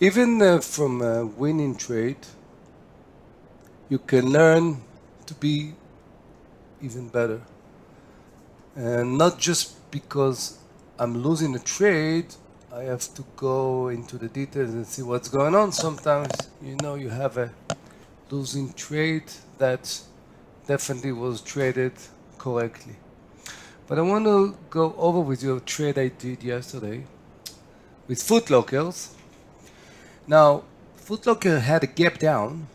Even from a winning trade, you can learn to be even better. And not just because I'm losing a trade, I have to go into the details and see what's going on. Sometimes, you have a losing trade that definitely was traded correctly. But I want to go over with you a trade I did yesterday with Footlockers. Now, Footlocker had a gap down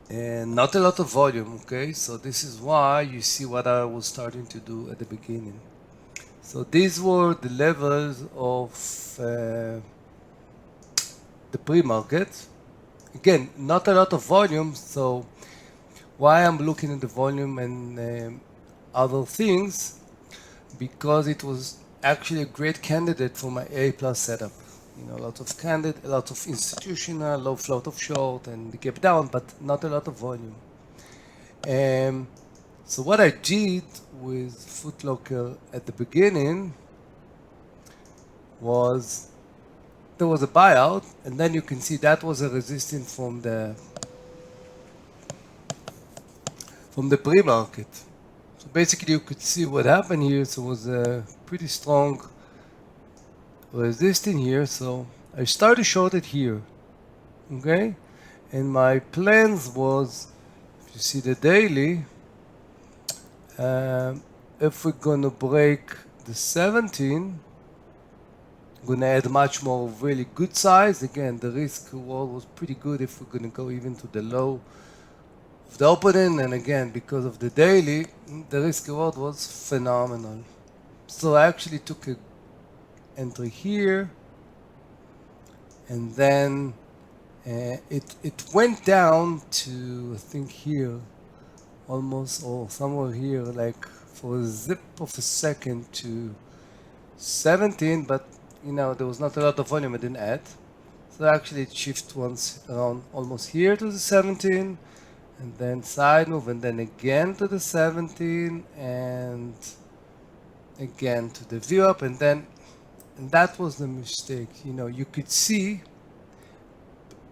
and not a lot of volume, okay? So this is why you see what I was starting to do at the beginning. So these were the levels of the pre-market. Again, not a lot of volume, so why I'm looking at the volume and other things, because it was actually a great candidate for my A plus setup. A lot of candidate, a lot of institutional, low float of short, and the gap down, but not a lot of volume. So what I did with Footlocker at the beginning was there was a buyout, and then you can see that was a resistance from the pre-market. So basically, you could see what happened here. So it was a pretty strong resistance here. So I started short it here, okay? And my plans was, if you see the daily, if we're gonna break the 17, gonna add much more really good size. Again, the risk reward was pretty good if we're gonna go even to the low of the opening. And again, because of the daily, the risk reward was phenomenal. So I actually took a entry here, and then it went down to, I think, here almost, or somewhere here, like for a zip of a second to 17, but there was not a lot of volume. I didn't add. So actually it shifts once around almost here to the 17, and then side move, and then again to the 17, and again to the view up, and that was the mistake. You could see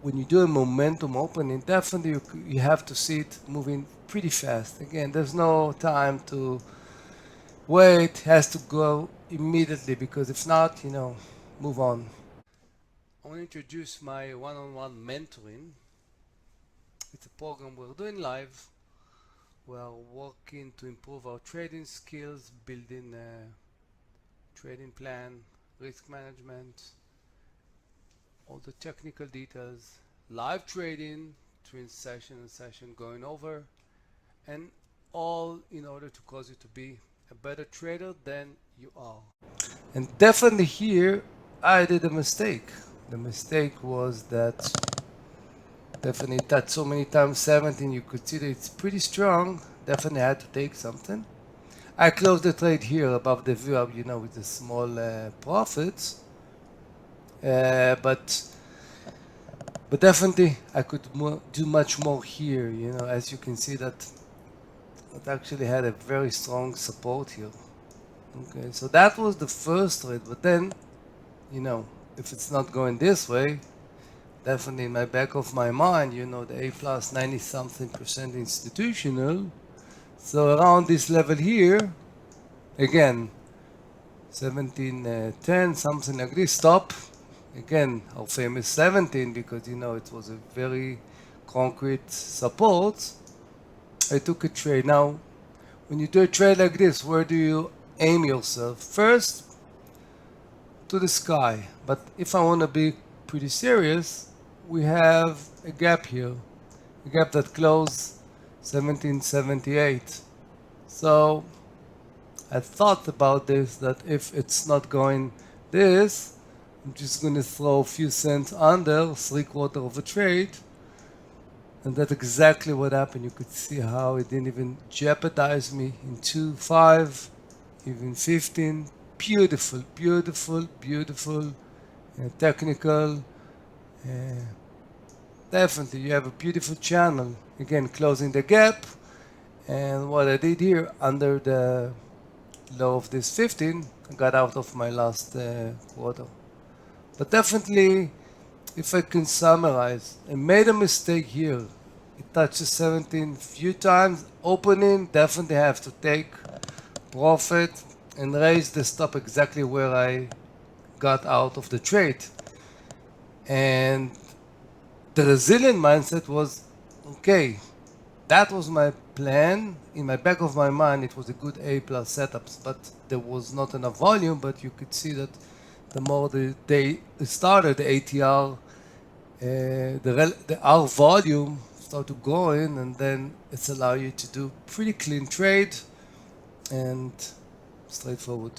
when you do a momentum opening, definitely you have to see it moving pretty fast. Again, there's no time to wait, it has to go immediately, because if not, move on. I want to introduce my one-on-one mentoring. It's a program we're doing live. We're working to improve our trading skills, building a trading plan, risk management, all the technical details, live trading between session and session going over, and all in order to cause you to be a better trader than you are. And definitely here, I did a mistake. The mistake was that definitely touched so many times 17, you could see that it's pretty strong. Definitely had to take something. I closed the trade here above the view up, with the small profits. But definitely I could do much more here. As you can see that it actually had a very strong support here. Okay, so that was the first trade. But then, if it's not going this way, definitely in my back of my mind, the A plus 90 something% institutional. So around this level here, again, 1710, something like this, stop. Again, our famous 17, because it was a very concrete support. I took a trade. Now, when you do a trade like this, where do you aim yourself? First, to the sky. But if I want to be pretty serious, we have a gap here, a gap that closed 1778. So I thought about this, that if it's not going this, I'm just going to throw a few cents under, 3/4 of a trade. And that's exactly what happened. You could see how it didn't even jeopardize me in 2, 5, even 15. Beautiful, beautiful, beautiful, technical. Uh, Definitely, you have a beautiful channel. Again, closing the gap. And what I did here, under the low of this 15, I got out of my last quarter. But definitely, if I can summarize, I made a mistake here. It touches 17 few times. Opening, definitely have to take profit and raise the stop exactly where I got out of the trade. And the resilient mindset was, okay, that was my plan. In my back of my mind, it was a good A plus setups, but there was not enough volume. But you could see that the more they started, the ATR, the R volume started growing, and then it's allow you to do pretty clean trade and straightforward.